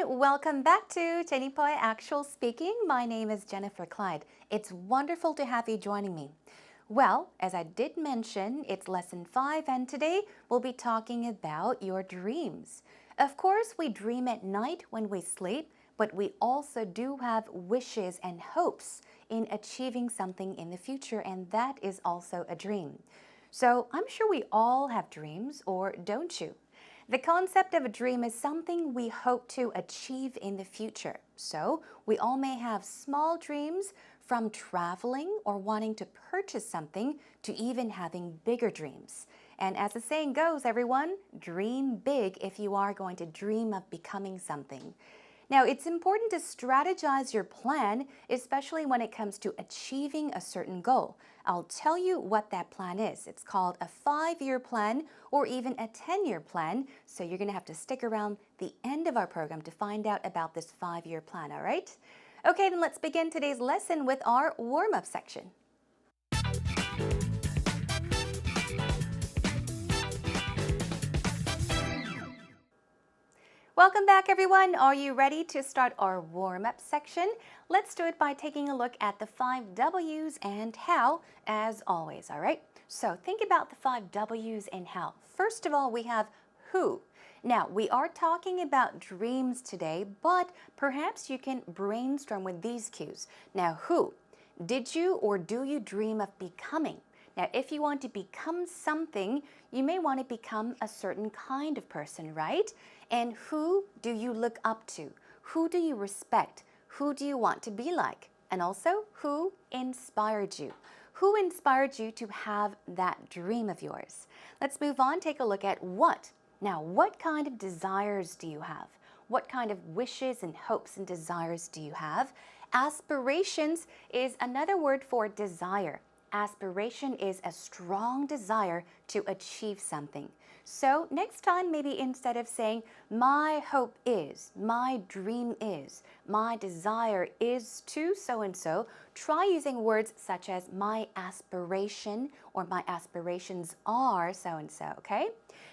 welcome back to Jennifer Actual Speaking. My name is Jennifer Clyde. It's wonderful to have you joining me. Well, as I did mention, it's lesson 5 and today we'll be talking about your dreams. Of course, we dream at night when we sleep, but we also do have wishes and hopes in achieving something in the future, and that is also a dream. So I'm sure we all have dreams, or don't you? The concept of a dream is something we hope to achieve in the future. So we all may have small dreams, from traveling or wanting to purchase something to even having bigger dreams. And as the saying goes, everyone, dream big if you are going to dream of becoming something. Now, it's important to strategize your plan, especially when it comes to achieving a certain goal. I'll tell you what that plan is. It's called a 5-year plan or even a 10-year plan. So you're going to have to stick around the end of our program to find out about this 5-year plan, all right? Okay, then let's begin today's lesson with our warm-up section. Welcome back, everyone. Are you ready to start our warm-up section? Let's do it by taking a look at the 5 W's and how, as always, all right? So think about the 5 W's and how. First of all, we have who. Now, we are talking about dreams today, but perhaps you can brainstorm with these cues. Now, who? Did you or do you dream of becoming? Now, if you want to become something, you may want to become a certain kind of person, right? And who do you look up to? Who do you respect? Who do you want to be like? And also, who inspired you? Who inspired you to have that dream of yours? Let's move on, take a look at what. Now, what kind of desires do you have? What kind of wishes and hopes and desires do you have? Aspirations is another word for desire. Aspiration is a strong desire to achieve something. So next time, maybe instead of saying, my hope is, my dream is, my desire is to so-and-so, try using words such as my aspiration or my aspirations are so-and-so, okay?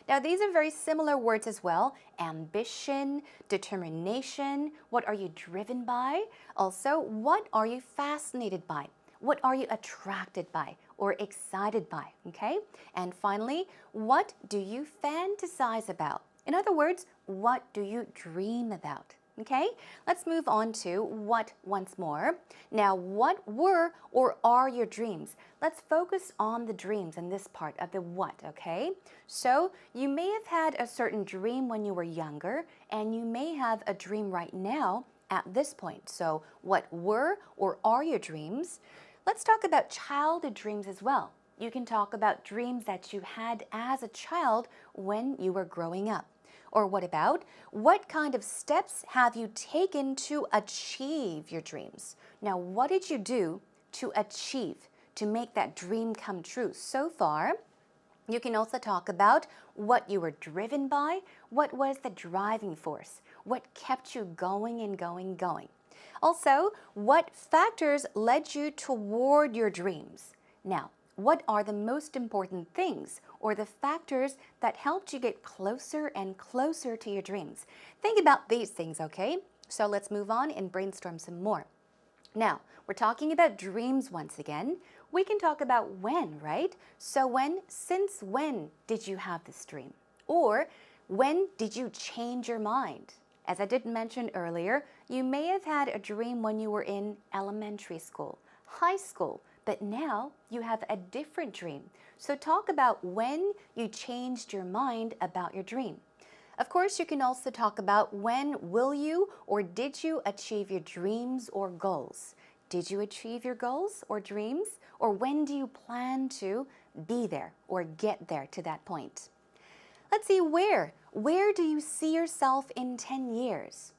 Now, these are very similar words as well. Ambition, determination, what are you driven by? Also, what are you fascinated by? What are you attracted by or excited by, okay? And finally, what do you fantasize about? In other words, what do you dream about? Okay, let's move on to what once more. Now, what were or are your dreams? Let's focus on the dreams in this part of the what, okay? So you may have had a certain dream when you were younger, and you may have a dream right now at this point. So what were or are your dreams? Let's talk about childhood dreams as well. You can talk about dreams that you had as a child when you were growing up. Or what about, what kind of steps have you taken to achieve your dreams? Now, what did you do to achieve, to make that dream come true so far? You can also talk about what you were driven by, what was the driving force, what kept you going and going. Also, what factors led you toward your dreams? Now, what are the most important things or the factors that helped you get closer and closer to your dreams? Think about these things, okay? So let's move on and brainstorm some more. Now, we're talking about dreams once again. We can talk about when, right? So since when did you have this dream? Or when did you change your mind? As I did mention earlier, you may have had a dream when you were in elementary school, high school, but now you have a different dream. So talk about when you changed your mind about your dream. Of course, you can also talk about when will you or did you achieve your dreams or goals? Did you achieve your goals or dreams? Or when do you plan to be there or get there to that point? Let's see, where? Where do you see yourself in 10 years?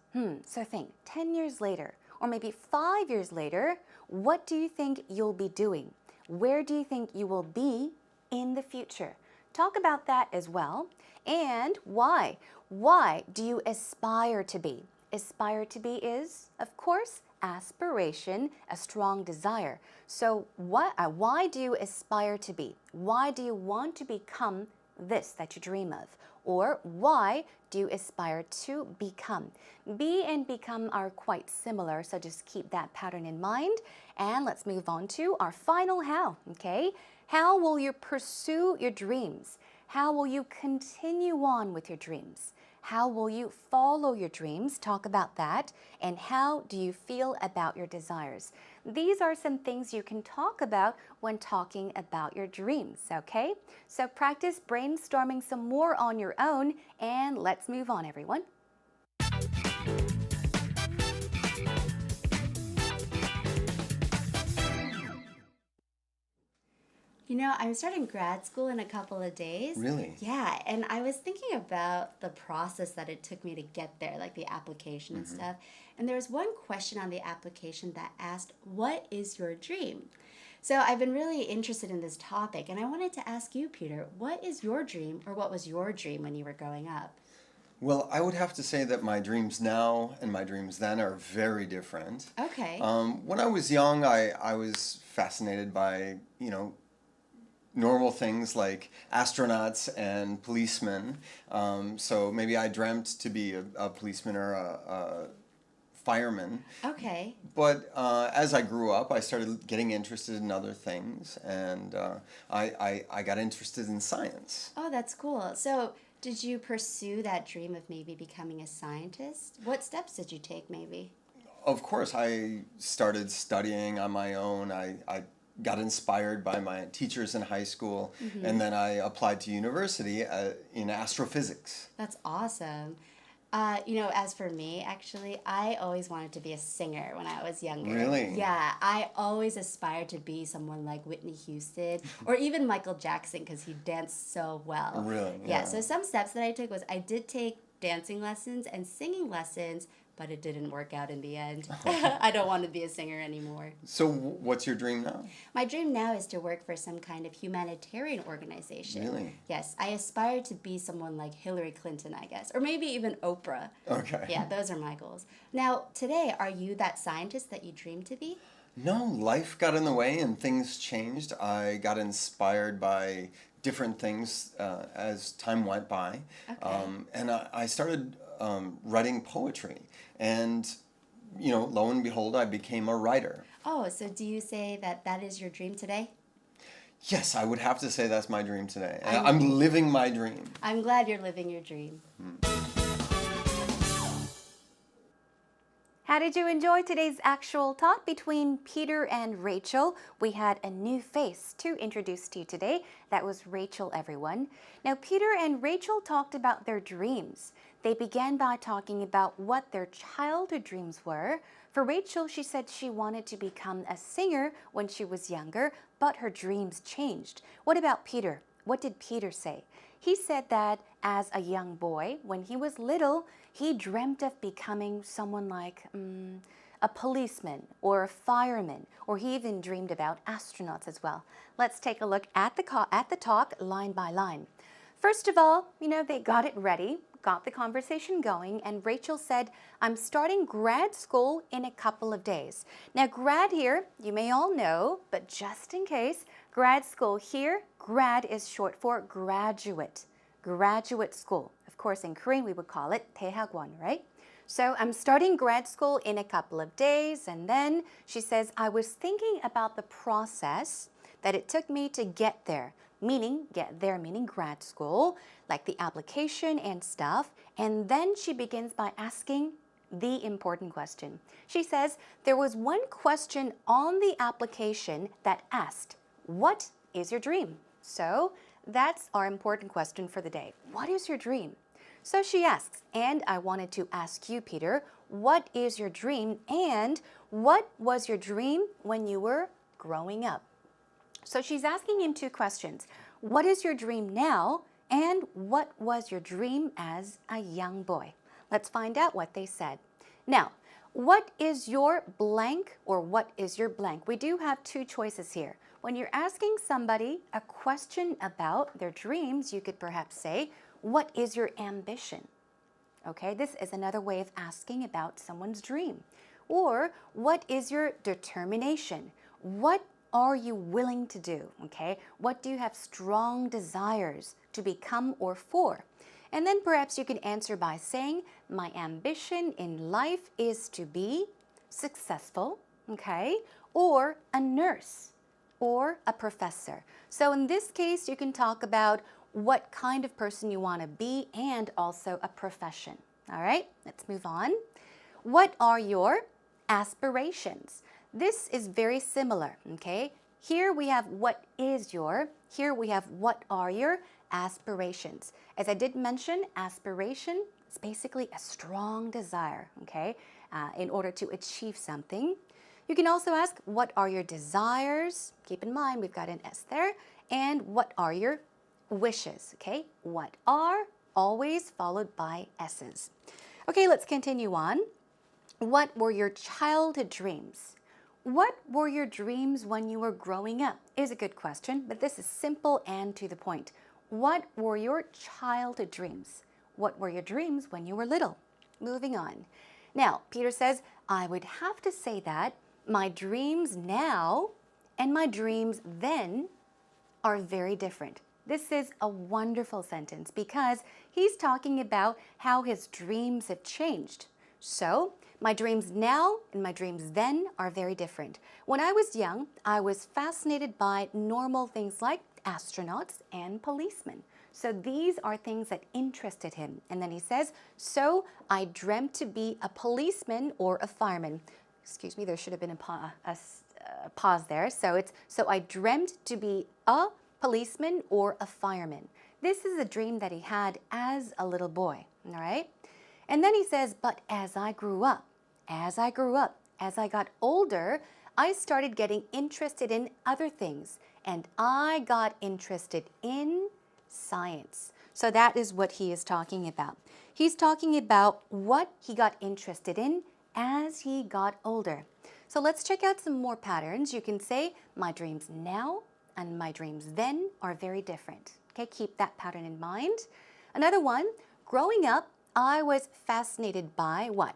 So think, 10 years later, or maybe 5 years later, what do you think you'll be doing? Where do you think you will be in the future? Talk about that as well. And why? Why do you aspire to be? Aspire to be is, of course, aspiration, a strong desire. So why do you aspire to be? Why do you want to become this that you dream of? Or why do you aspire to become? Be and become are quite similar, so just keep that pattern in mind. And let's move on to our final how, okay? How will you pursue your dreams? How will you continue on with your dreams? How will you follow your dreams? Talk about that. And how do you feel about your desires? These are some things you can talk about when talking about your dreams, okay? So practice brainstorming some more on your own, and let's move on, everyone. You know, I'm starting grad school in a couple of days. Really? Yeah, and I was thinking about the process that it took me to get there, like the application and stuff. And there was one question on the application that asked, "What is your dream?" So I've been really interested in this topic, and I wanted to ask you, Peter, what is your dream, or what was your dream when you were growing up? Well, I would have to say that my dreams now and my dreams then are very different. Okay. When I was young, I was fascinated by, normal things like astronauts and policemen. So maybe I dreamt to be a policeman or a fireman. Okay. But as I grew up, I started getting interested in other things, and I got interested in science. Oh, that's cool. So did you pursue that dream of maybe becoming a scientist? What steps did you take, maybe? Of course, I started studying on my own. I got inspired by my teachers in high school, and then I applied to university in astrophysics. That's awesome. As for me, actually, I always wanted to be a singer when I was younger. Really? Yeah, I always aspired to be someone like Whitney Houston or even Michael Jackson because he danced so well. Really? Yeah, so some steps that I took was I did take dancing lessons and singing lessons, but it didn't work out in the end. I don't want to be a singer anymore. So what's your dream now? My dream now is to work for some kind of humanitarian organization. Really? Yes, I aspire to be someone like Hillary Clinton, I guess, or maybe even Oprah. Okay. Yeah, those are my goals. Now, today, are you that scientist that you dream to be? No, life got in the way and things changed. I got inspired by different things as time went by. Okay. And I started writing poetry. And, lo and behold, I became a writer. Oh, so do you say that that is your dream today? Yes, I would have to say that's my dream today. I'm living my dream. I'm glad you're living your dream. How did you enjoy today's actual talk between Peter and Rachel? We had a new face to introduce to you today. That was Rachel, everyone. Now, Peter and Rachel talked about their dreams. They began by talking about what their childhood dreams were. For Rachel, she said she wanted to become a singer when she was younger, but her dreams changed. What about Peter? What did Peter say? He said that as a young boy, when he was little, he dreamt of becoming someone like a policeman or a fireman, or he even dreamed about astronauts as well. Let's take a look at the talk line by line. First of all, they got it ready, got the conversation going, and Rachel said, "I'm starting grad school in a couple of days." Now, grad here, you may all know, but just in case, grad school here, grad is short for graduate. Graduate school. Of course, in Korean, we would call it 대학원, right? So I'm starting grad school in a couple of days, and then she says, I was thinking about the process that it took me to get there, meaning grad school, like the application and stuff. And then she begins by asking the important question. She says, there was one question on the application that asked, what is your dream? So that's our important question for the day. What is your dream? So she asks, and I wanted to ask you, Peter, what is your dream and what was your dream when you were growing up? So she's asking him two questions. What is your dream now and what was your dream as a young boy? Let's find out what they said. Now, what is your blank or what is your blank? We do have two choices here. When you're asking somebody a question about their dreams, you could perhaps say, what is your ambition? Okay, this is another way of asking about someone's dream. Or, what is your determination? What are you willing to do? Okay, what do you have strong desires to become or for? And then perhaps you can answer by saying, my ambition in life is to be successful, okay, or a nurse, or a professor. So in this case, you can talk about what kind of person you want to be and also a profession. All right, let's move on. What are your aspirations? This is very similar, okay? Here we have what is your, here we have what are your aspirations. As I did mention, aspiration is basically a strong desire, okay, in order to achieve something. You can also ask, what are your desires? Keep in mind, we've got an S there. And what are your wishes, okay? What are, always followed by S's. Okay, let's continue on. What were your childhood dreams? What were your dreams when you were growing up? Is a good question, but this is simple and to the point. What were your childhood dreams? What were your dreams when you were little? Moving on. Now, Peter says, I would have to say that my dreams now and my dreams then are very different. This is a wonderful sentence because he's talking about how his dreams have changed. So, my dreams now and my dreams then are very different. When I was young, I was fascinated by normal things like astronauts and policemen. So these are things that interested him. And then he says, so I dreamt to be a policeman or a fireman. Excuse me, there should have been a pause there. So I dreamt to be a policeman or a fireman. This is a dream that he had as a little boy, all right? And then he says, but as I got older, I started getting interested in other things, and I got interested in science. So that is what he is talking about. He's talking about what he got interested in as he got older. So let's check out some more patterns. You can say, my dreams now and my dreams then are very different. Okay, keep that pattern in mind. Another one, growing up, I was fascinated by what?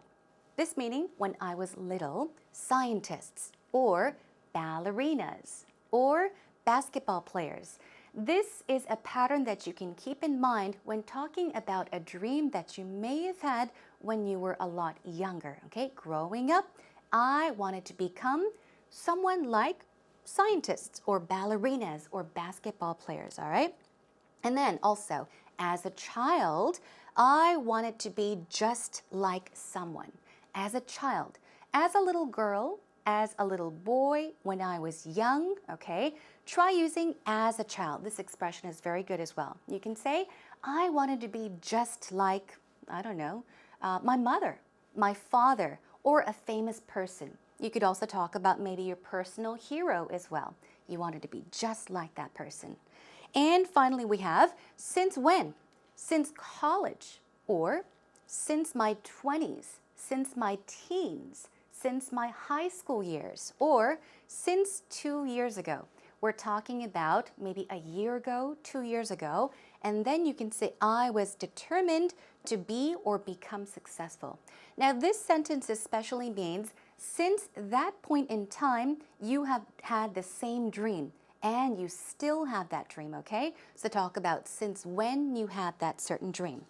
This meaning when I was little, scientists or ballerinas or basketball players. This is a pattern that you can keep in mind when talking about a dream that you may have had when you were a lot younger. Okay, growing up, I wanted to become someone like scientists or ballerinas or basketball players, all right? And then also, as a child, I wanted to be just like someone. As a child, as a little girl, as a little boy, when I was young, okay? Try using as a child. This expression is very good as well. You can say, I wanted to be just like, I don't know, my mother, my father, or a famous person. You could also talk about maybe your personal hero as well. You wanted to be just like that person. And finally, we have since when? Since college, or since my 20s, since my teens, since my high school years, or since 2 years ago. We're talking about maybe a year ago, 2 years ago, and then you can say, I was determined to be or become successful. Now, this sentence especially means since that point in time, you have had the same dream and you still have that dream, okay? So talk about since when you had that certain dream.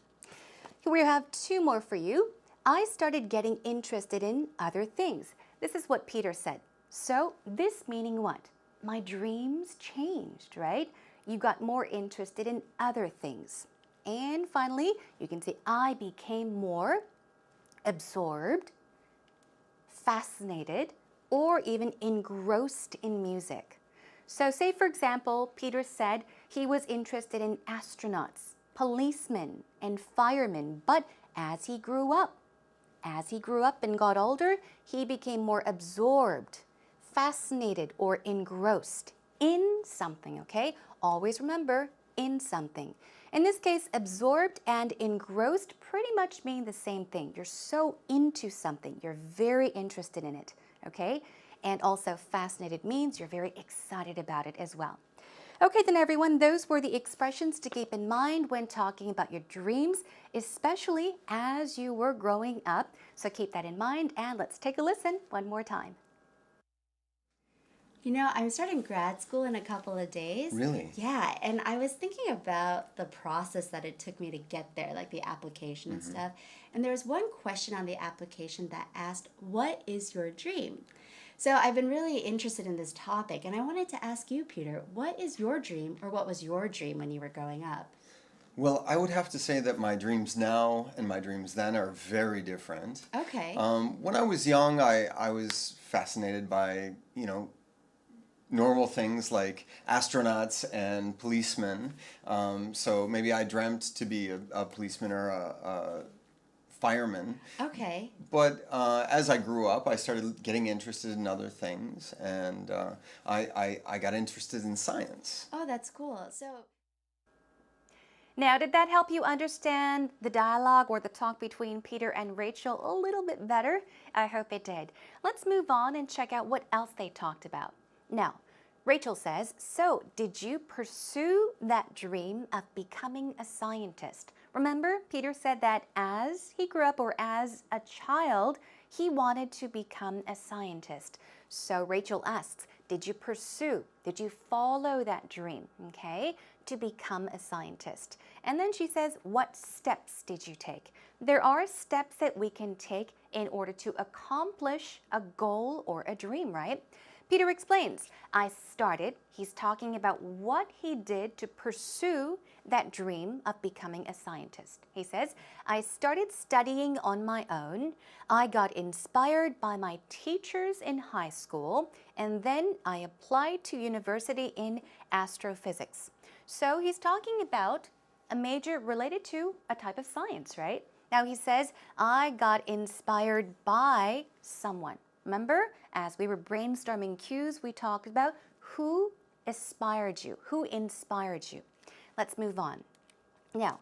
Here we have two more for you. I started getting interested in other things. This is what Peter said. So this meaning what? My dreams changed, right? You got more interested in other things. And finally, you can say I became more absorbed, fascinated, or even engrossed in music. So say, for example, Peter said he was interested in astronauts, policemen, and firemen, but as he grew up and got older, he became more absorbed, fascinated, or engrossed in something, okay? Always remember, in something. In this case, absorbed and engrossed pretty much mean the same thing. You're so into something, you're very interested in it, okay? And also fascinated means you're very excited about it as well. Okay then everyone, those were the expressions to keep in mind when talking about your dreams, especially as you were growing up. So keep that in mind and let's take a listen one more time. I'm starting grad school in a couple of days. Really? Yeah, and I was thinking about the process that it took me to get there, like the application and stuff. And there was one question on the application that asked, "What is your dream?" So I've been really interested in this topic, and I wanted to ask you, Peter, what is your dream, or what was your dream when you were growing up? Well, I would have to say that my dreams now and my dreams then are very different. Okay. When I was young, I was fascinated by, normal things like astronauts and policemen. So maybe I dreamt to be a policeman or a fireman. Okay. But as I grew up, I started getting interested in other things, and I got interested in science. Oh, that's cool. So, Now, did that help you understand the dialogue or the talk between Peter and Rachel a little bit better? I hope it did. Let's move on and check out what else they talked about. Now, Rachel says, "So, did you pursue that dream of becoming a scientist?" Remember, Peter said that as he grew up or as a child, he wanted to become a scientist. So Rachel asks, did you pursue, did you follow that dream, okay, to become a scientist? And then she says, what steps did you take? There are steps that we can take in order to accomplish a goal or a dream, right? Peter explains, he's talking about what he did to pursue that dream of becoming a scientist. He says, I started studying on my own. I got inspired by my teachers in high school, and then I applied to university in astrophysics. So he's talking about a major related to a type of science, right? Now he says, I got inspired by someone. Remember, as we were brainstorming cues, we talked about who inspired you, who inspired you. Let's move on. Now,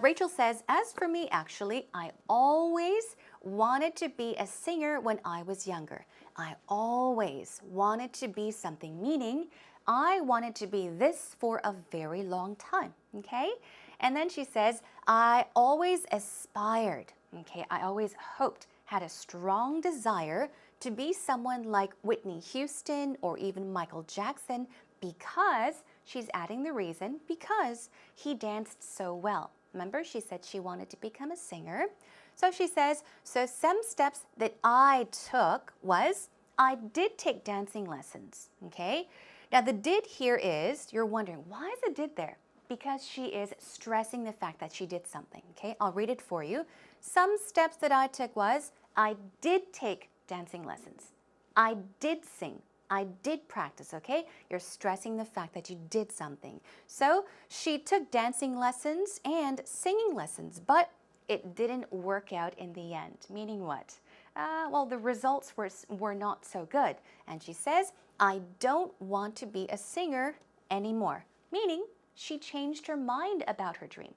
Rachel says, as for me, actually, I always wanted to be a singer when I was younger. I always wanted to be something, meaning I wanted to be this for a very long time, okay? And then she says, I always aspired, okay? I always hoped, had a strong desire to be someone like Whitney Houston or even Michael Jackson because, she's adding the reason, because he danced so well. Remember, she said she wanted to become a singer. So she says, so some steps that I took was, I did take dancing lessons, okay? Now the did here is, you're wondering, why is the did there? Because she is stressing the fact that she did something, okay? I'll read it for you. Some steps that I took was, I did take dancing lessons. I did sing. I did practice, okay? You're stressing the fact that you did something. So she took dancing lessons and singing lessons, but it didn't work out in the end. Meaning what? Well, the results were not so good. And she says, I don't want to be a singer anymore. Meaning she changed her mind about her dream.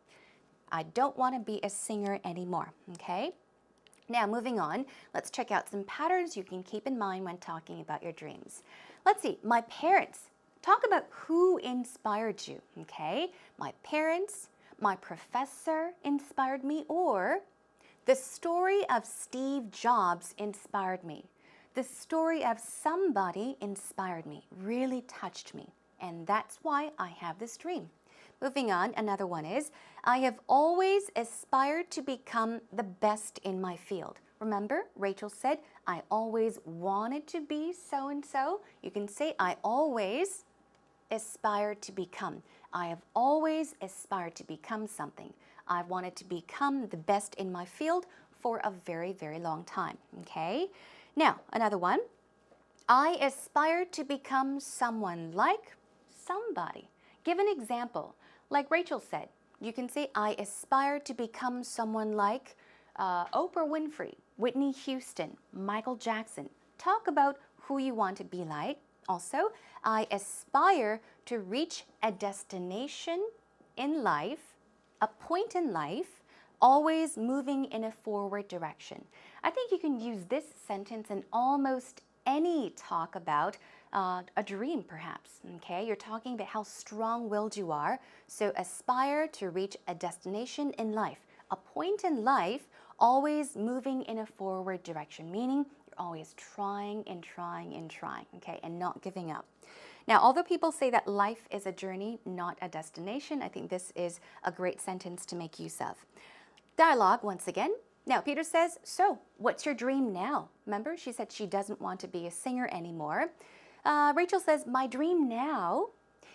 I don't want to be a singer anymore, okay? Now, moving on, let's check out some patterns you can keep in mind when talking about your dreams. Let's see, my parents. Talk about who inspired you, okay? My parents, my professor inspired me, or the story of Steve Jobs inspired me. The story of somebody inspired me, really touched me, and that's why I have this dream. Moving on, another one is, I have always aspired to become the best in my field. Remember, Rachel said, I always wanted to be so-and-so. You can say, I always aspired to become. I have always aspired to become something. I've wanted to become the best in my field for a very, very long time, okay? Now, another one, I aspired to become someone like somebody. Give an example. Like Rachel said, you can say, I aspire to become someone like Oprah Winfrey, Whitney Houston, Michael Jackson. Talk about who you want to be like. Also, I aspire to reach a destination in life, a point in life, always moving in a forward direction. I think you can use this sentence in almost any talk about a dream, perhaps, okay? You're talking about how strong-willed you are, so aspire to reach a destination in life, a point in life, always moving in a forward direction, meaning you're always trying and trying and trying, okay, and not giving up. Now, although people say that life is a journey, not a destination, I think this is a great sentence to make use of. Dialogue once again. Now, Peter says, so what's your dream now? Remember, she said she doesn't want to be a singer anymore. Rachel says, my dream now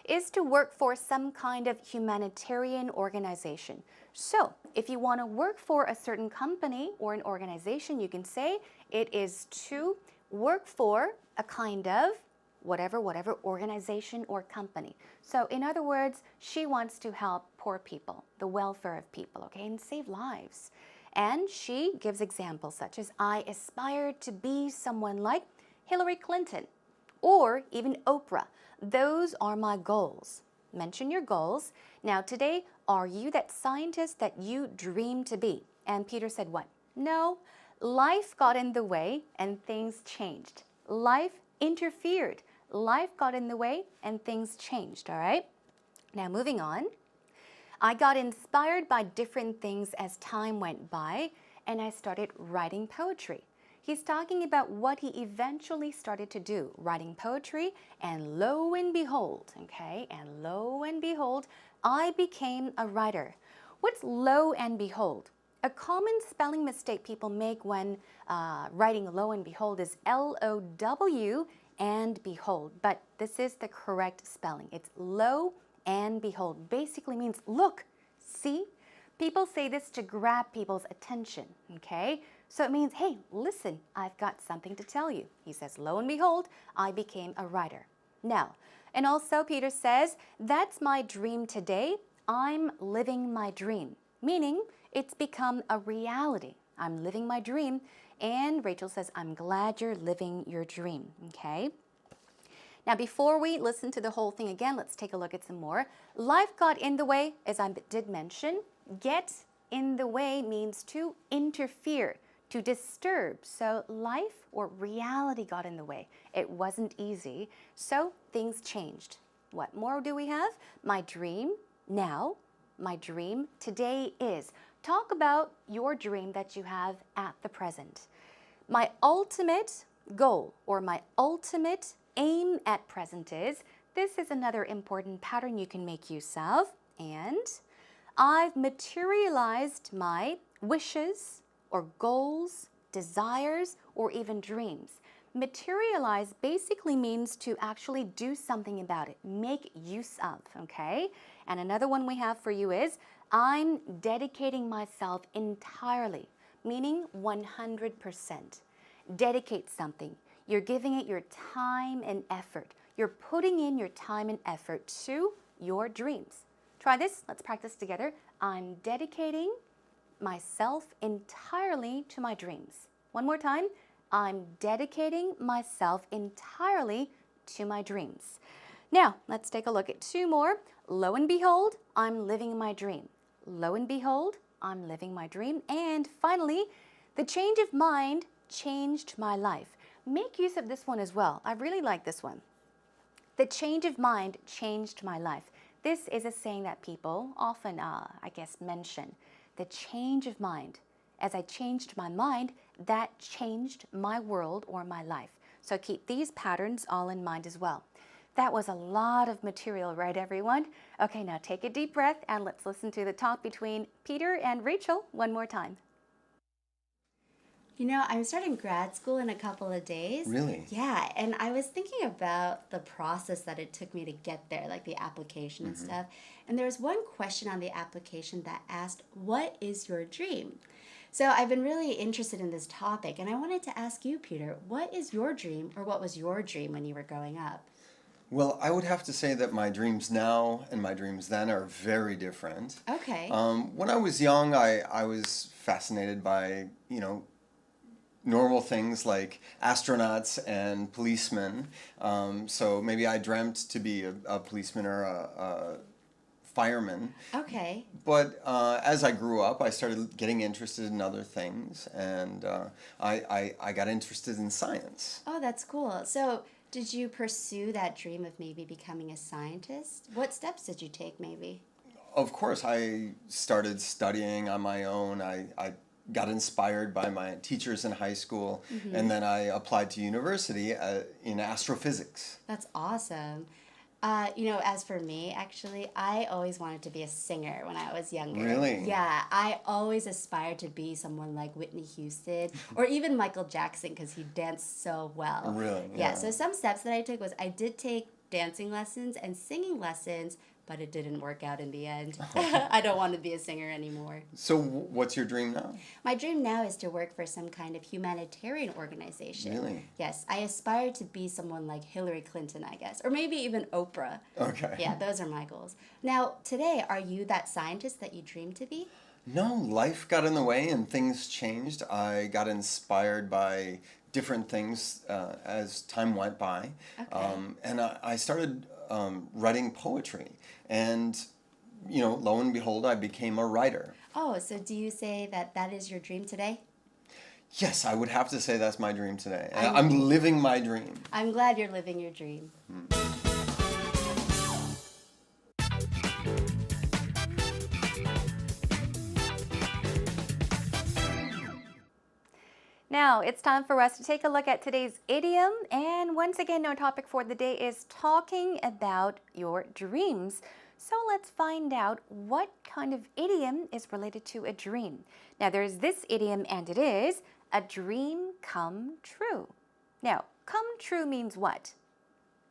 is to work for some kind of humanitarian organization. So, if you want to work for a certain company or an organization, you can say it is to work for a kind of whatever organization or company. So in other words, she wants to help poor people, the welfare of people, okay, and save lives. And she gives examples such as, I aspire to be someone like Hillary Clinton or even Oprah. Those are my goals. Mention your goals. Now today, are you that scientist that you dream to be? And Peter said what? No, life got in the way and things changed. Life interfered. Life got in the way and things changed, all right? Now moving on. I got inspired by different things as time went by and I started writing poetry. He's talking about what he eventually started to do, writing poetry, and lo and behold, okay, and lo and behold, I became a writer. What's lo and behold? A common spelling mistake people make when writing lo and behold is L-O-W and behold, but this is the correct spelling. It's lo and behold. Basically means look, see? People say this to grab people's attention, okay? So it means, hey, listen, I've got something to tell you. He says, lo and behold, I became a writer. Now, and also Peter says, that's my dream today. I'm living my dream, meaning it's become a reality. I'm living my dream. And Rachel says, I'm glad you're living your dream, okay? Now, before we listen to the whole thing again, let's take a look at some more. Life got in the way, as I did mention. Get in the way means to interfere, to disturb. So life or reality got in the way. It wasn't easy, so things changed. What more do we have? My dream now, my dream today is. Talk about your dream that you have at the present. My ultimate goal or my ultimate aim at present is, this is another important pattern you can make use of, and I've materialized my wishes or goals, desires, or even dreams. Materialize basically means to actually do something about it, make use of, okay? And another one we have for you is, I'm dedicating myself entirely, meaning 100%. Dedicate something. You're giving it your time and effort. You're putting in your time and effort to your dreams. Try this. Let's practice together. I'm dedicating myself entirely to my dreams. One more time. I'm dedicating myself entirely to my dreams. Now, let's take a look at two more. Lo and behold, I'm living my dream. Lo and behold, I'm living my dream. And finally, the change of mind changed my life. Make use of this one as well. I really like this one. The change of mind changed my life. This is a saying that people often, mention. The change of mind. As I changed my mind, that changed my world or my life. So keep these patterns all in mind as well. That was a lot of material, right, everyone? Okay, now take a deep breath and let's listen to the talk between Peter and Rachel one more time. You know, I'm starting grad school in a couple of days. Really? Yeah, and I was thinking about the process that it took me to get there, like the application and stuff. And there was one question on the application that asked, what is your dream? So I've been really interested in this topic, and I wanted to ask you, Peter, what is your dream, or what was your dream when you were growing up? Well, I would have to say that my dreams now and my dreams then are very different. Okay. When I was young, I was fascinated by, normal things like astronauts and policemen. So maybe I dreamt to be a policeman or a fireman. Okay. But as I grew up, I started getting interested in other things, and I got interested in science. Oh, that's cool. So did you pursue that dream of maybe becoming a scientist? What steps did you take maybe? Of course, I started studying on my own. I got inspired by my teachers in high school, and then I applied to university in astrophysics. That's awesome. As for me, actually, I always wanted to be a singer when I was younger. Really? Yeah, I always aspired to be someone like Whitney Houston or even Michael Jackson because he danced so well. Really? Yeah, so some steps that I took was I did take dancing lessons and singing lessons, but it didn't work out in the end. I don't want to be a singer anymore. So what's your dream now? My dream now is to work for some kind of humanitarian organization. Really? Yes, I aspire to be someone like Hillary Clinton, I guess, or maybe even Oprah. Okay. Yeah, those are my goals. Now, today, are you that scientist that you dream to be? No, life got in the way and things changed. I got inspired by different things as time went by. Okay. And I started writing poetry. And, lo and behold, I became a writer. Oh, so do you say that that is your dream today? Yes, I would have to say that's my dream today. I'm living my dream. I'm glad you're living your dream. Now, it's time for us to take a look at today's idiom. And once again, our topic for the day is talking about your dreams. So let's find out what kind of idiom is related to a dream. Now, there's this idiom, and it is a dream come true. Now, come true means what?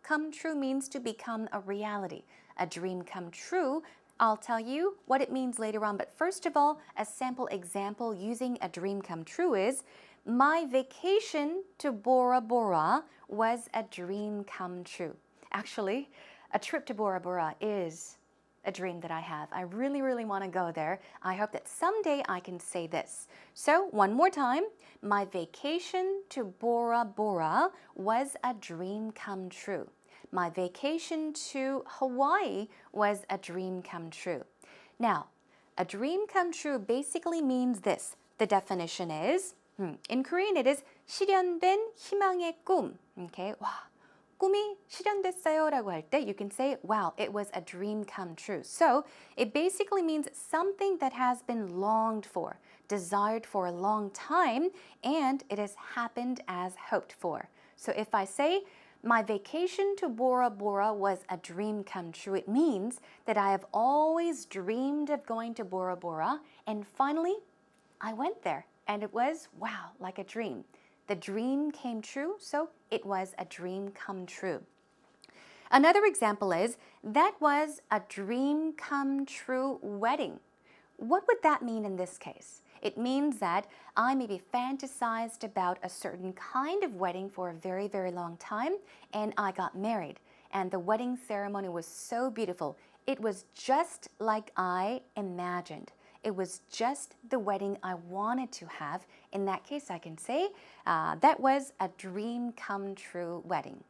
Come true means to become a reality. A dream come true, I'll tell you what it means later on. But first of all, a sample example using a dream come true is, my vacation to Bora Bora was a dream come true. Actually, a trip to Bora Bora is a dream that I have. I really, really want to go there. I hope that someday I can say this. So, one more time. My vacation to Bora Bora was a dream come true. My vacation to Hawaii was a dream come true. Now, a dream come true basically means this. The definition is, in Korean it is 실현된 희망의 꿈. Okay, 와, 꿈이 실현됐어요라고 할 때 you can say, wow, it was a dream come true. So it basically means something that has been longed for, desired for a long time, and it has happened as hoped for. So if I say, my vacation to Bora Bora was a dream come true, it means that I have always dreamed of going to Bora Bora, and finally, I went there. And it was, wow, like a dream. The dream came true, so it was a dream come true. Another example is, that was a dream come true wedding. What would that mean in this case? It means that I maybe fantasized about a certain kind of wedding for a very, very long time, and I got married. And the wedding ceremony was so beautiful. It was just like I imagined. It was just the wedding I wanted to have. In that case, I can say that was a dream come true wedding.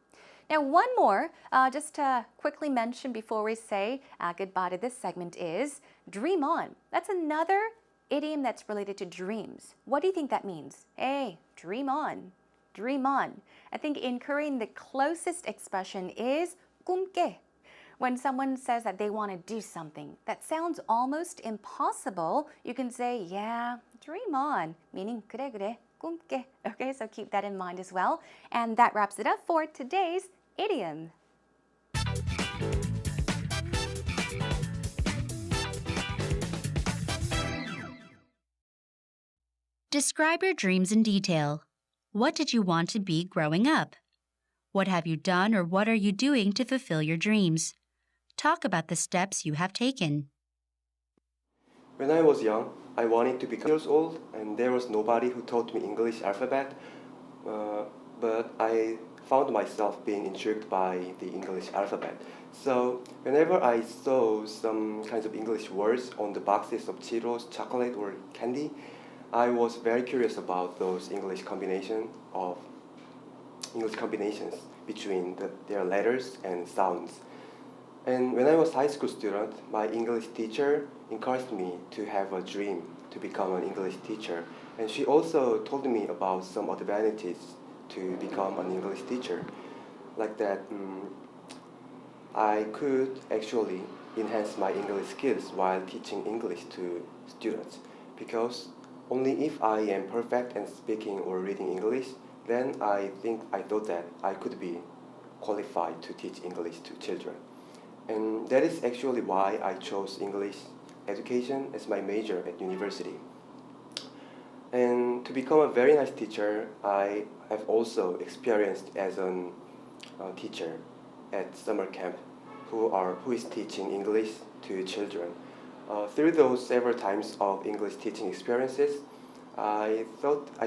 Now, one more, just to quickly mention before we say goodbye to this segment is dream on. That's another idiom that's related to dreams. What do you think that means? Hey, dream on, dream on. I think in Korean, the closest expression is 꿈깨. When someone says that they want to do something that sounds almost impossible, you can say, yeah, dream on, meaning 그래, 그래, 꿈깨. Okay, so keep that in mind as well. And that wraps it up for today's idiom. Describe your dreams in detail. What did you want to be growing up? What have you done or what are you doing to fulfill your dreams? Talk about the steps you have taken. When I was young, I wanted to become years old, and there was nobody who taught me English alphabet. But I found myself being intrigued by the English alphabet. So whenever I saw some kinds of English words on the boxes of Cheetos, chocolate, or candy, I was very curious about those English combinations between their letters and sounds. And when I was a high school student, my English teacher encouraged me to have a dream to become an English teacher. And she also told me about some advantages to become an English teacher. Like that, I could actually enhance my English skills while teaching English to students. Because only if I am perfect in speaking or reading English, then I thought that I could be qualified to teach English to children. And that is actually why I chose English education as my major at university. And to become a very nice teacher, I have also experienced as a teacher at summer camp who is teaching English to children. Through those several times of English teaching experiences, I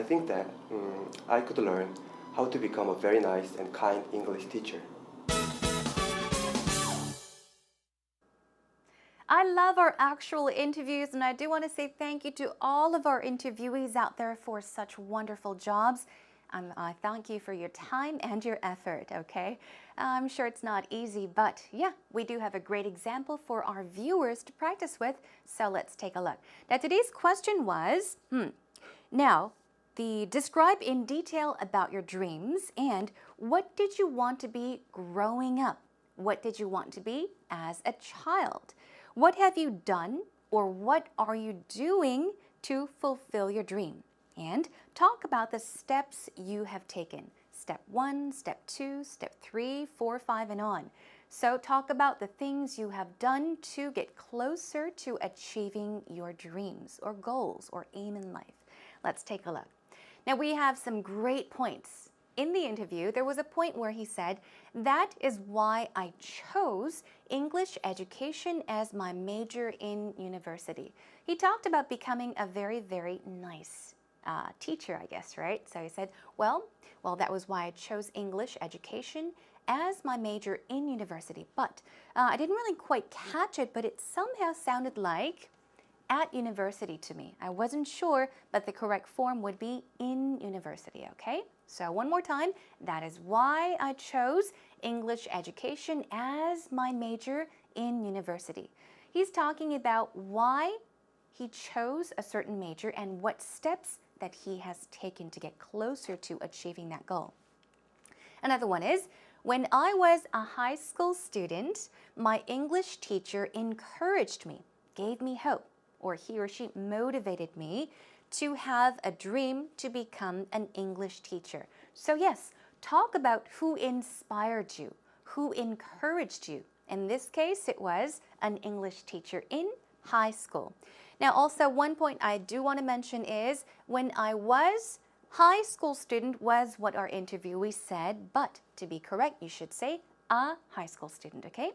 think that I could learn how to become a very nice and kind English teacher. I love our actual interviews, and I do want to say thank you to all of our interviewees out there for such wonderful jobs. I thank you for your time and your effort, okay? I'm sure it's not easy, but yeah, we do have a great example for our viewers to practice with, so let's take a look. Now, today's question was, now, describe in detail about your dreams and what did you want to be growing up? What did you want to be as a child? What have you done or what are you doing to fulfill your dream? And talk about the steps you have taken. Step 1, step 2, step 3, 4, 5, and on. So talk about the things you have done to get closer to achieving your dreams or goals or aim in life. Let's take a look. Now we have some great points. In the interview, there was a point where he said, that is why I chose English education as my major in university. He talked about becoming a very, very nice teacher, I guess, right? So he said, well, that was why I chose English education as my major in university. But I didn't really quite catch it, but it somehow sounded like at university to me. I wasn't sure, but the correct form would be in university, okay? So one more time, that is why I chose English education as my major in university. He's talking about why he chose a certain major and what steps that he has taken to get closer to achieving that goal. Another one is, when I was a high school student, my English teacher encouraged me, gave me hope, or he or she motivated me to have a dream to become an English teacher. So yes, talk about who inspired you, who encouraged you. In this case, it was an English teacher in high school. Now also one point I do want to mention is when I was high school student was what our interviewee said, but to be correct, you should say a high school student, okay?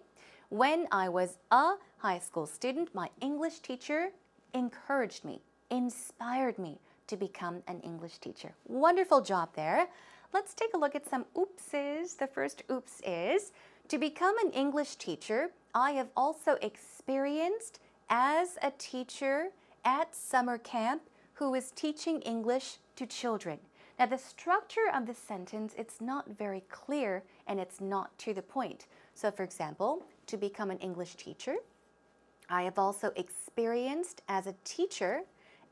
When I was a high school student, my English teacher encouraged me, inspired me to become an English teacher. Wonderful job there. Let's take a look at some oopses. The first oops is, to become an English teacher, I have also experienced as a teacher at summer camp who is teaching English to children. Now the structure of the sentence, it's not very clear and it's not to the point. So for example, to become an English teacher, I have also experienced as a teacher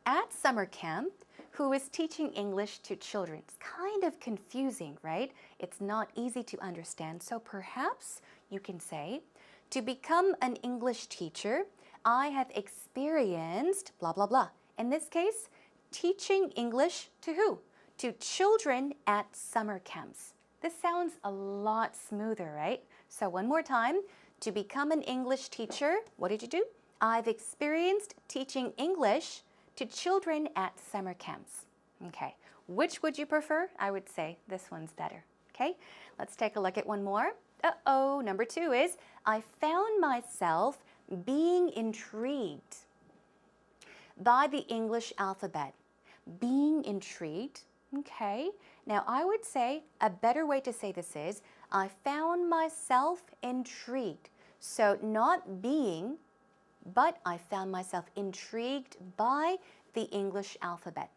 at summer camp who is teaching English to children. It's kind of confusing, right? It's not easy to understand. So perhaps you can say, to become an English teacher, I have experienced blah, blah, blah. In this case, teaching English to who? To children at summer camps. This sounds a lot smoother, right? So one more time, to become an English teacher, what did you do? I've experienced teaching English to children at summer camps. Okay, which would you prefer? I would say this one's better. Okay, let's take a look at one more. Number 2 is, I found myself being intrigued by the English alphabet. Being intrigued, okay. Now I would say a better way to say this is, I found myself intrigued. So not being, but I found myself intrigued by the English alphabet.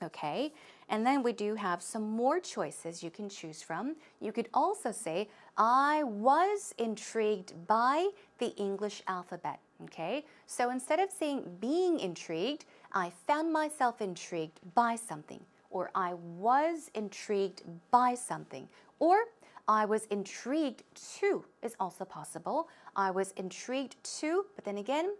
Okay, and then we do have some more choices you can choose from. You could also say, I was intrigued by the English alphabet. Okay, so instead of saying being intrigued, I found myself intrigued by something, or I was intrigued by something, or I was intrigued to is also possible. I was intrigued to, but then again,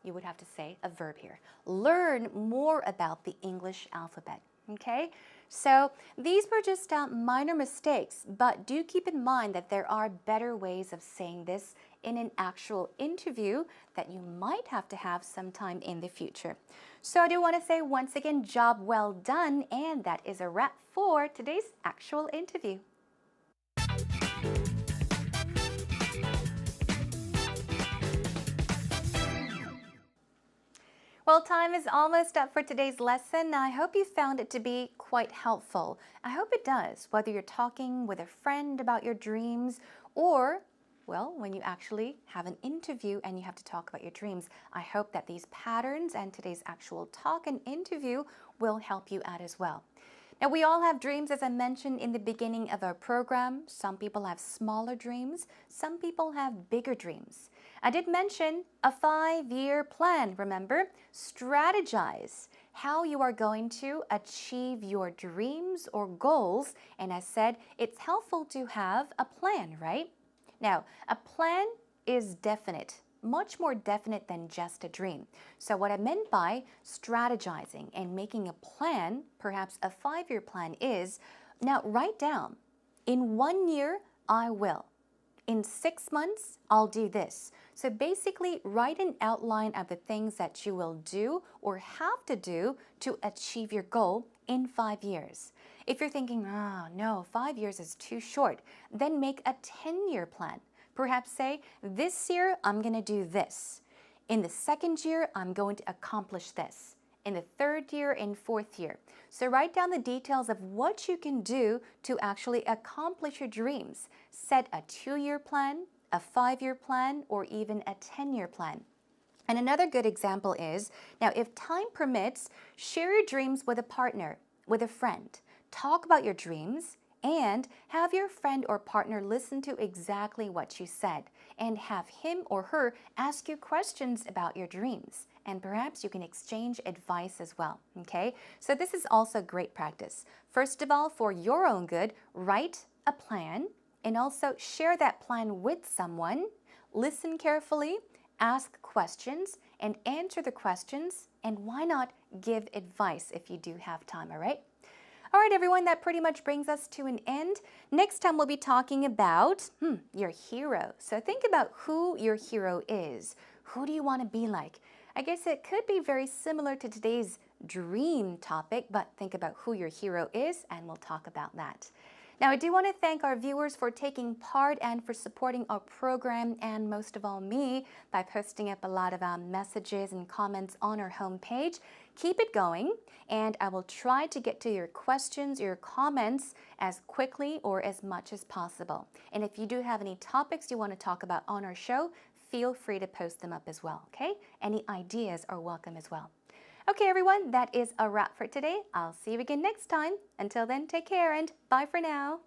you would have to say a verb here. Learn more about the English alphabet. Okay, so these were just minor mistakes, but do keep in mind that there are better ways of saying this in an actual interview that you might have to have sometime in the future. So I do want to say once again, job well done, and that is a wrap for today's actual interview. Well, time is almost up for today's lesson. I hope you found it to be quite helpful. I hope it does, whether you're talking with a friend about your dreams or, well, when you actually have an interview and you have to talk about your dreams. I hope that these patterns and today's actual talk and interview will help you out as well. Now, we all have dreams, as I mentioned in the beginning of our program. Some people have smaller dreams. Some people have bigger dreams. I did mention a 5-year plan, remember? Strategize how you are going to achieve your dreams or goals. And as said, it's helpful to have a plan, right? Now, a plan is definite, much more definite than just a dream. So what I meant by strategizing and making a plan, perhaps a 5-year plan, is now write down, in 1 year, I will. In 6 months, I'll do this. So basically, write an outline of the things that you will do or have to do to achieve your goal in 5 years. If you're thinking, oh, no, 5 years is too short, then make a 10-year plan. Perhaps say, this year, I'm going to do this. In the 2nd year, I'm going to accomplish this. In the 3rd year and 4th year. So write down the details of what you can do to actually accomplish your dreams. Set a 2-year plan, a 5-year plan, or even a 10-year plan. And another good example is, now if time permits, share your dreams with a partner, with a friend. Talk about your dreams and have your friend or partner listen to exactly what you said and have him or her ask you questions about your dreams. And perhaps you can exchange advice as well, okay? So this is also great practice. First of all, for your own good, write a plan and also share that plan with someone. Listen carefully, ask questions, and answer the questions, and why not give advice if you do have time, all right? All right, everyone, that pretty much brings us to an end. Next time, we'll be talking about your hero. So think about who your hero is. Who do you want to be like? I guess it could be very similar to today's dream topic, but think about who your hero is, and we'll talk about that. Now, I do want to thank our viewers for taking part and for supporting our program, and most of all me, by posting up a lot of messages and comments on our homepage. Keep it going, and I will try to get to your questions, your comments, as quickly or as much as possible. And if you do have any topics you want to talk about on our show, feel free to post them up as well, okay? Any ideas are welcome as well. Okay, everyone, that is a wrap for today. I'll see you again next time. Until then, take care and bye for now.